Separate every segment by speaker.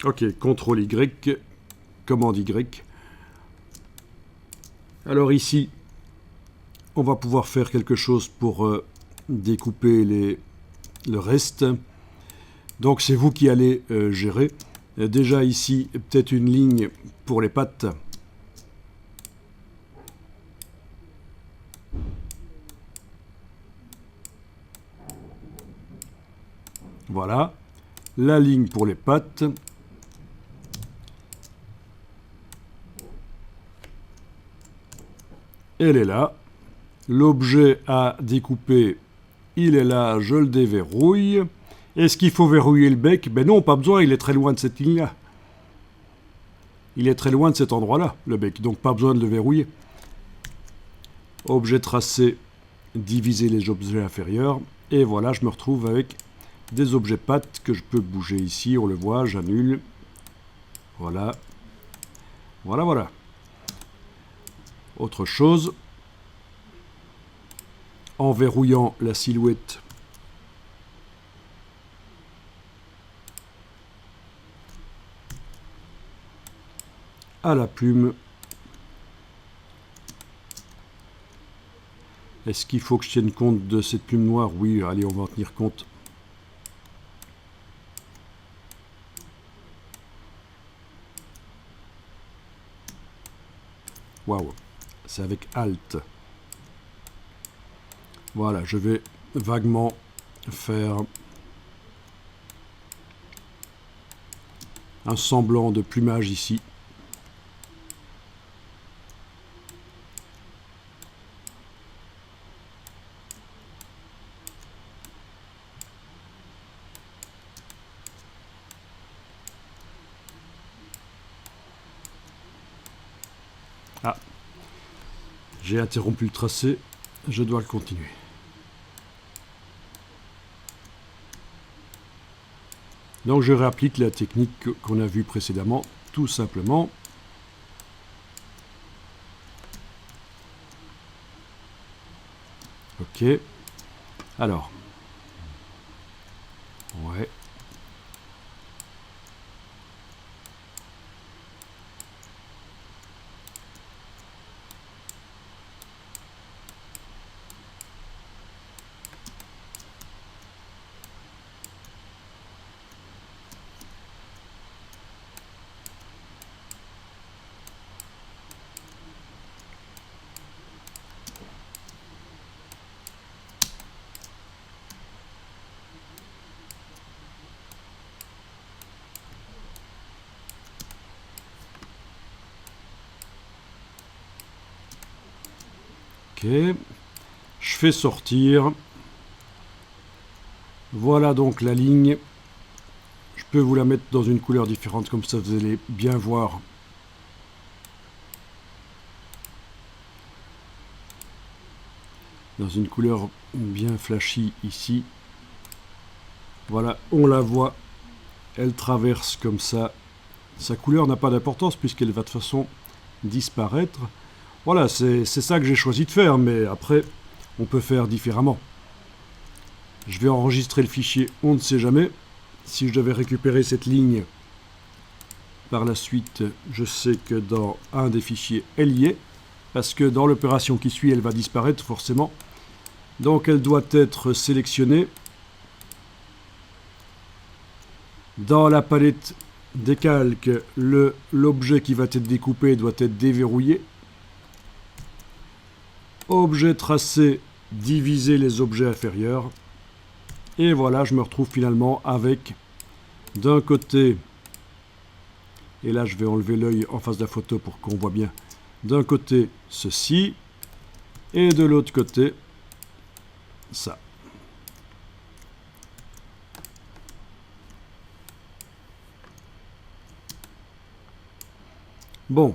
Speaker 1: Ok, CTRL Y, commande Y. Alors ici, on va pouvoir faire quelque chose pour découper le reste. Donc c'est vous qui allez gérer. Déjà ici, peut-être une ligne pour les pattes. Voilà. La ligne pour les pattes. Elle est là. L'objet à découper, il est là, je le déverrouille. Est-ce qu'il faut verrouiller le bec? Ben non, pas besoin, il est très loin de cette ligne-là. Il est très loin de cet endroit-là, le bec, donc pas besoin de le verrouiller. Objet tracé, diviser les objets inférieurs. Et voilà, je me retrouve avec des objets pattes que je peux bouger ici, on le voit, j'annule. Voilà. Voilà, voilà. Autre chose, en verrouillant la silhouette, à la plume. Est-ce qu'il faut que je tienne compte de cette plume noire? Oui, allez, on va en tenir compte. Waouh, c'est avec Alt. Voilà, je vais vaguement faire un semblant de plumage ici. Ah, j'ai interrompu le tracé, je dois le continuer. Donc je réapplique la technique qu'on a vue précédemment, tout simplement. Ok. Alors. Ouais. Ok. Je fais sortir. Voilà donc la ligne. Je peux vous la mettre dans une couleur différente, comme ça vous allez bien voir. Dans une couleur bien flashy ici. Voilà, on la voit. Elle traverse comme ça. Sa couleur n'a pas d'importance puisqu'elle va de toute façon disparaître. Voilà, c'est ça que j'ai choisi de faire, mais après, on peut faire différemment. Je vais enregistrer le fichier, on ne sait jamais. Si je devais récupérer cette ligne par la suite, je sais que dans un des fichiers, elle y est, parce que dans l'opération qui suit, elle va disparaître forcément. Donc elle doit être sélectionnée. Dans la palette des calques, l'objet qui va être découpé doit être déverrouillé. Objet tracé, diviser les objets inférieurs. Et voilà, je me retrouve finalement avec, d'un côté, et là je vais enlever l'œil en face de la photo pour qu'on voit bien, d'un côté ceci, et de l'autre côté ça. Bon,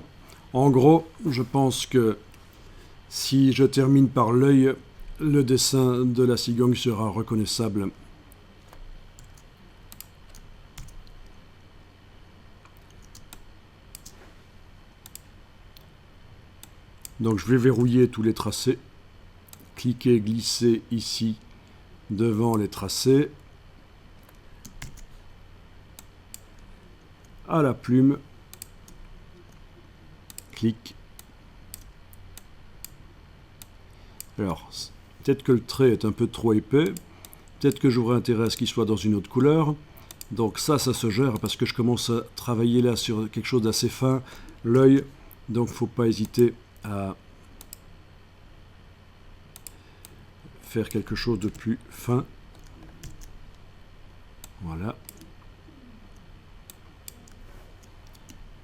Speaker 1: en gros, je pense que si je termine par l'œil, le dessin de la cigogne sera reconnaissable. Donc je vais verrouiller tous les tracés. Cliquez, glisser ici devant les tracés. à la plume. Clic. Alors, peut-être que le trait est un peu trop épais. Peut-être que j'aurais intérêt à ce qu'il soit dans une autre couleur. Donc ça se gère parce que je commence à travailler là sur quelque chose d'assez fin. L'œil, donc il ne faut pas hésiter à faire quelque chose de plus fin. Voilà.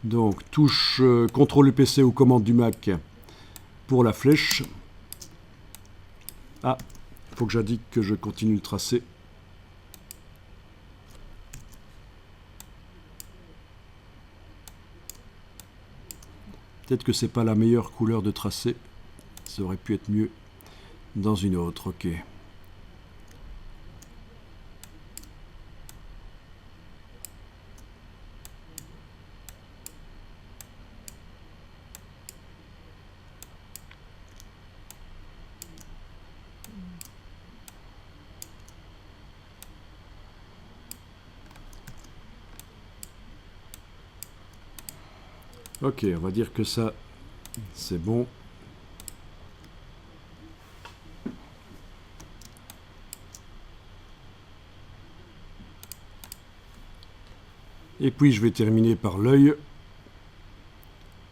Speaker 1: Donc touche CTRL PC ou commande du Mac pour la flèche. Ah, il faut que j'indique que je continue le tracé. Peut-être que c'est pas la meilleure couleur de tracé. Ça aurait pu être mieux dans une autre. Ok. Ok, on va dire que ça, c'est bon. Et puis je vais terminer par l'œil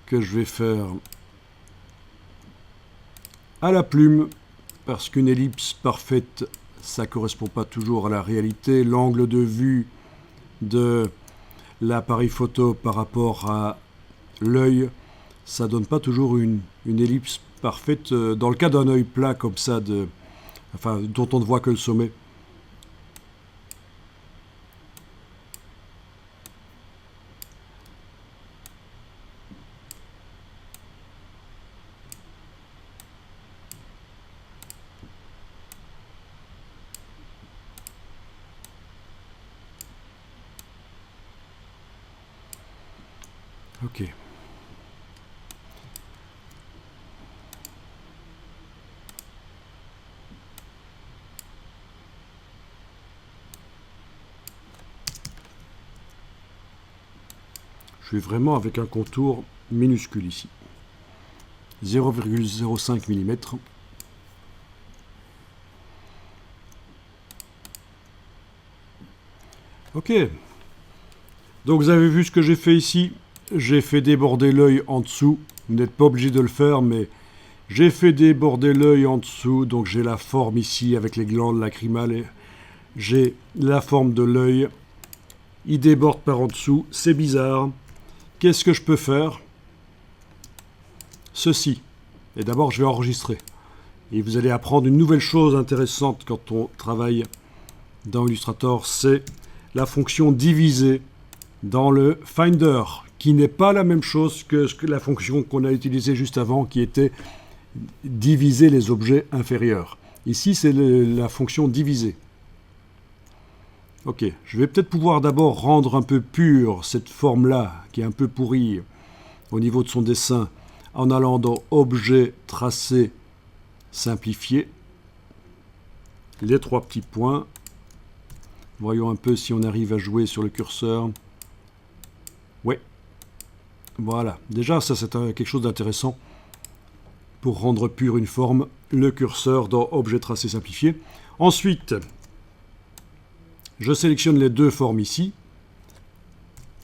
Speaker 1: que je vais faire à la plume parce qu'une ellipse parfaite, ça ne correspond pas toujours à la réalité. L'angle de vue de l'appareil photo par rapport à l'œil, ça donne pas toujours une ellipse parfaite. Dans le cas d'un œil plat comme ça, dont on ne voit que le sommet. Ok. Je suis vraiment avec un contour minuscule ici. 0,05 mm. Ok. Donc vous avez vu ce que j'ai fait ici. J'ai fait déborder l'œil en dessous. Vous n'êtes pas obligé de le faire, mais j'ai fait déborder l'œil en dessous. Donc j'ai la forme ici avec les glandes lacrymales. J'ai la forme de l'œil. Il déborde par en dessous. C'est bizarre. Qu'est-ce que je peux faire? Ceci. Et d'abord, je vais enregistrer. Et vous allez apprendre une nouvelle chose intéressante quand on travaille dans Illustrator, c'est la fonction diviser dans le Finder, qui n'est pas la même chose que la fonction qu'on a utilisée juste avant, qui était diviser les objets inférieurs. Ici, c'est la fonction diviser. Ok, je vais peut-être pouvoir d'abord rendre un peu pure cette forme-là, qui est un peu pourrie au niveau de son dessin, en allant dans Objet, Tracé, Simplifier. Les trois petits points. Voyons un peu si on arrive à jouer sur le curseur. Ouais. Voilà. Déjà, ça c'est quelque chose d'intéressant. Pour rendre pure une forme, le curseur dans Objet, Tracé, Simplifier. Ensuite, je sélectionne les deux formes ici.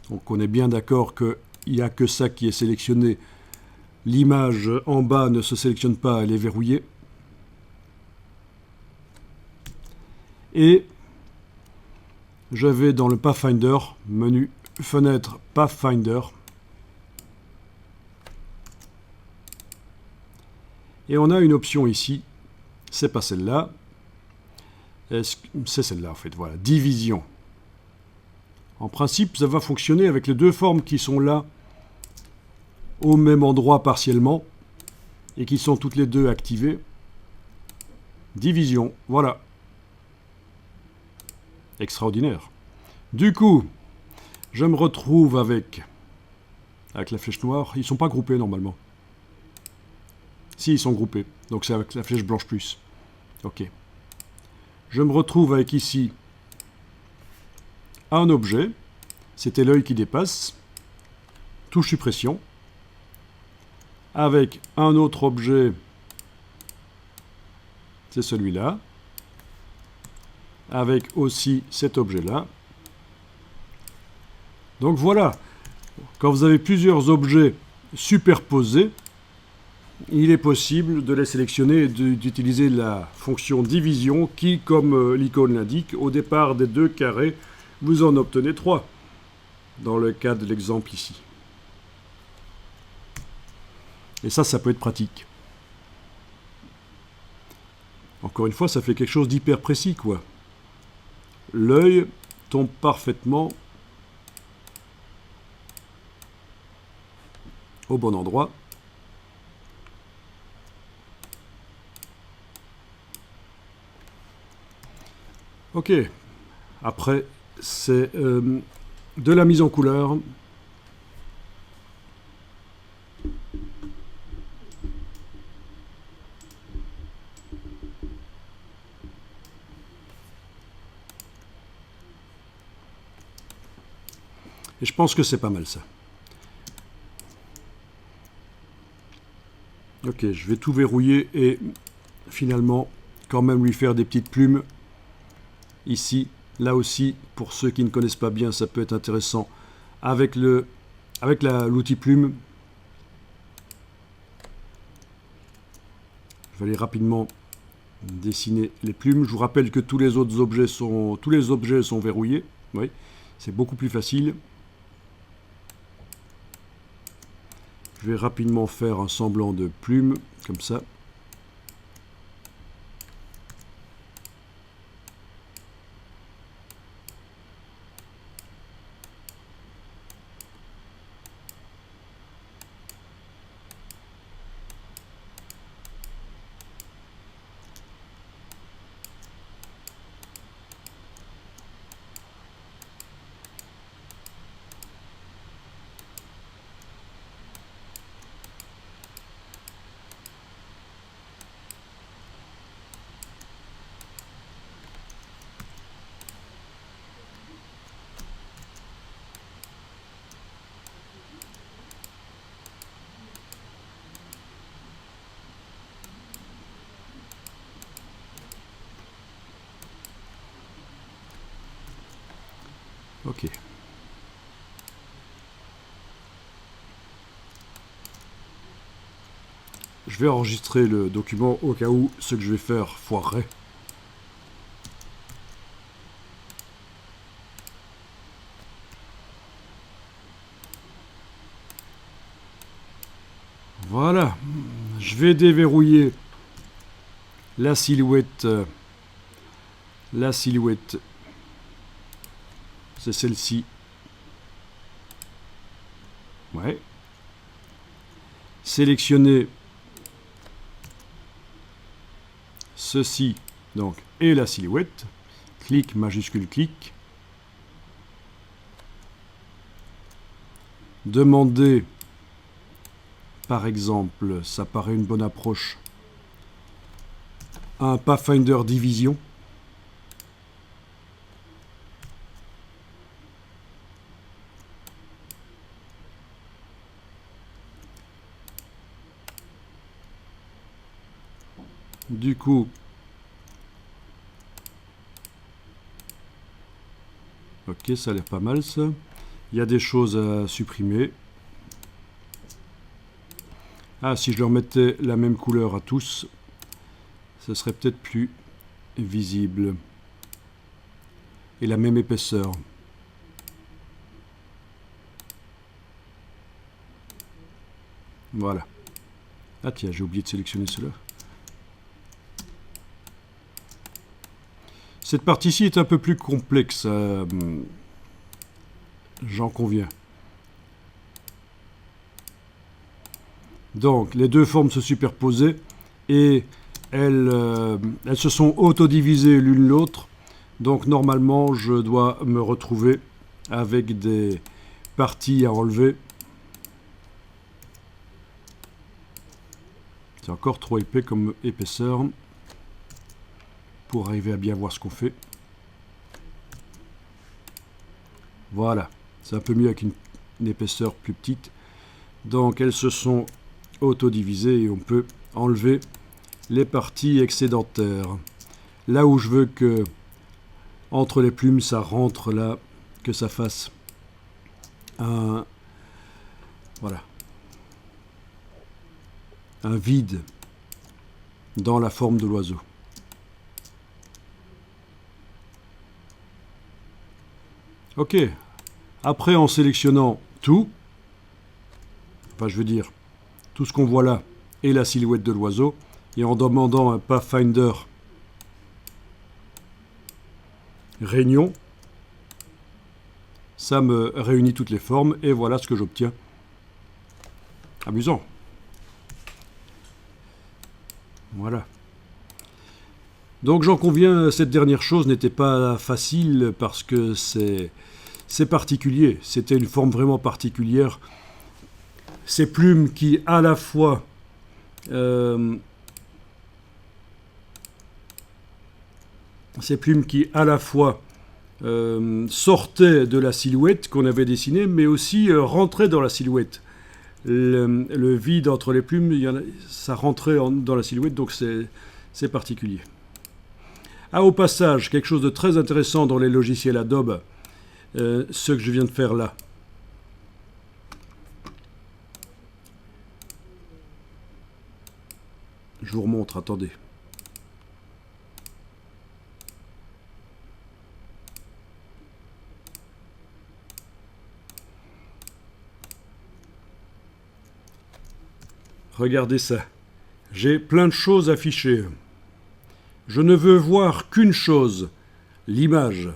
Speaker 1: Donc on est bien d'accord qu'il n'y a que ça qui est sélectionné. L'image en bas ne se sélectionne pas, elle est verrouillée. Et je vais dans le Pathfinder, menu Fenêtre Pathfinder. Et on a une option ici, c'est pas celle-là. C'est celle-là en fait, voilà, division. En principe, ça va fonctionner avec les deux formes qui sont là, au même endroit partiellement, et qui sont toutes les deux activées. Division, voilà. Extraordinaire. Du coup, je me retrouve avec la flèche noire. Ils ne sont pas groupés normalement. Si, ils sont groupés. Donc c'est avec la flèche blanche plus. Ok. Je me retrouve avec ici un objet. c'était l'œil qui dépasse. Touche suppression. Avec un autre objet, c'est celui-là. Avec aussi cet objet-là. Donc voilà, quand vous avez plusieurs objets superposés, il est possible de les sélectionner et d'utiliser la fonction division qui, comme l'icône l'indique, au départ des 2 carrés, vous en obtenez 3, dans le cas de l'exemple ici. Et ça peut être pratique. Encore une fois, ça fait quelque chose d'hyper précis, quoi. L'œil tombe parfaitement au bon endroit. Ok, après c'est de la mise en couleur. Et je pense que c'est pas mal ça. Ok, je vais tout verrouiller et finalement quand même lui faire des petites plumes. Ici, là aussi, pour ceux qui ne connaissent pas bien, ça peut être intéressant. Avec l'outil plume, je vais aller rapidement dessiner les plumes. Je vous rappelle que tous les objets sont verrouillés. Oui, c'est beaucoup plus facile. Je vais rapidement faire un semblant de plume, comme ça. Ok. Je vais enregistrer le document au cas où ce que je vais faire foirerait. Voilà. Je vais déverrouiller la silhouette. La silhouette, c'est celle-ci. Ouais. Sélectionner ceci, donc, et la silhouette. Clic, majuscule, clic. Demander, par exemple, ça paraît une bonne approche, un Pathfinder division. Du coup, ok, ça a l'air pas mal ça. Il y a des choses à supprimer. Ah, si je leur mettais la même couleur à tous, ce serait peut-être plus visible. Et la même épaisseur. Voilà. Ah tiens, j'ai oublié de sélectionner cela. Cette partie-ci est un peu plus complexe, j'en conviens. Donc, les deux formes se superposaient et elles se sont autodivisées l'une l'autre. Donc, normalement, je dois me retrouver avec des parties à enlever. C'est encore trop épais comme épaisseur pour arriver à bien voir ce qu'on fait. Voilà. C'est un peu mieux avec une épaisseur plus petite. Donc elles se sont auto-divisées et on peut enlever les parties excédentaires. Là où je veux que entre les plumes ça rentre là, que ça fasse un vide dans la forme de l'oiseau. Ok, après en sélectionnant tout, enfin je veux dire tout ce qu'on voit là et la silhouette de l'oiseau, et en demandant un Pathfinder réunion, ça me réunit toutes les formes et voilà ce que j'obtiens. Amusant. Voilà. Donc j'en conviens, cette dernière chose n'était pas facile parce que c'est particulier. C'était une forme vraiment particulière. Ces plumes qui à la fois sortaient de la silhouette qu'on avait dessinée, mais aussi rentraient dans la silhouette. Le vide entre les plumes, ça rentrait dans la silhouette, donc c'est particulier. Ah, au passage, quelque chose de très intéressant dans les logiciels Adobe, ce que je viens de faire là. Je vous remontre, attendez. Regardez ça. J'ai plein de choses affichées. Je ne veux voir qu'une chose, l'image.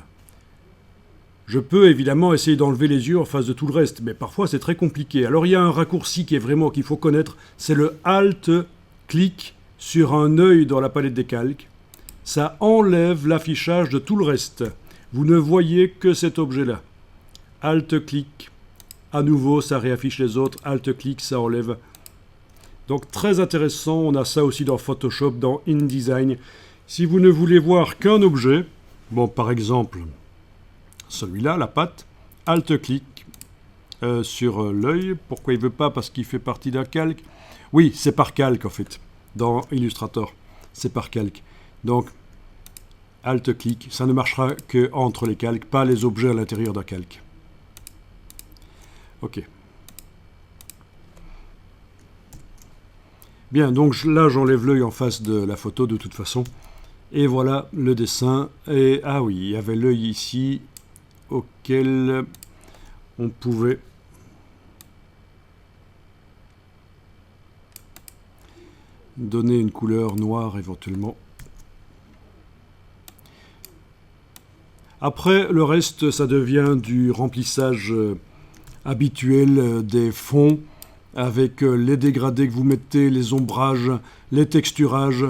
Speaker 1: Je peux évidemment essayer d'enlever les yeux en face de tout le reste, mais parfois c'est très compliqué. Alors il y a un raccourci qu'il faut connaître, c'est le Alt-clic sur un œil dans la palette des calques. Ça enlève l'affichage de tout le reste. Vous ne voyez que cet objet-là. Alt-clic. À nouveau, ça réaffiche les autres. Alt-clic, ça enlève. Donc très intéressant. On a ça aussi dans Photoshop, dans InDesign. Si vous ne voulez voir qu'un objet, bon, par exemple, celui-là, la patte, Alt-clic sur l'œil. Pourquoi il ne veut pas? Parce qu'il fait partie d'un calque. Oui, c'est par calque, en fait. Dans Illustrator, c'est par calque. Donc, Alt-clic, ça ne marchera qu'entre les calques, pas les objets à l'intérieur d'un calque. Ok. Bien, donc là, j'enlève l'œil en face de la photo, de toute façon. Et voilà le dessin. Et ah oui, il y avait l'œil ici, auquel on pouvait donner une couleur noire éventuellement. Après, le reste, ça devient du remplissage habituel des fonds avec les dégradés que vous mettez, les ombrages, les texturages.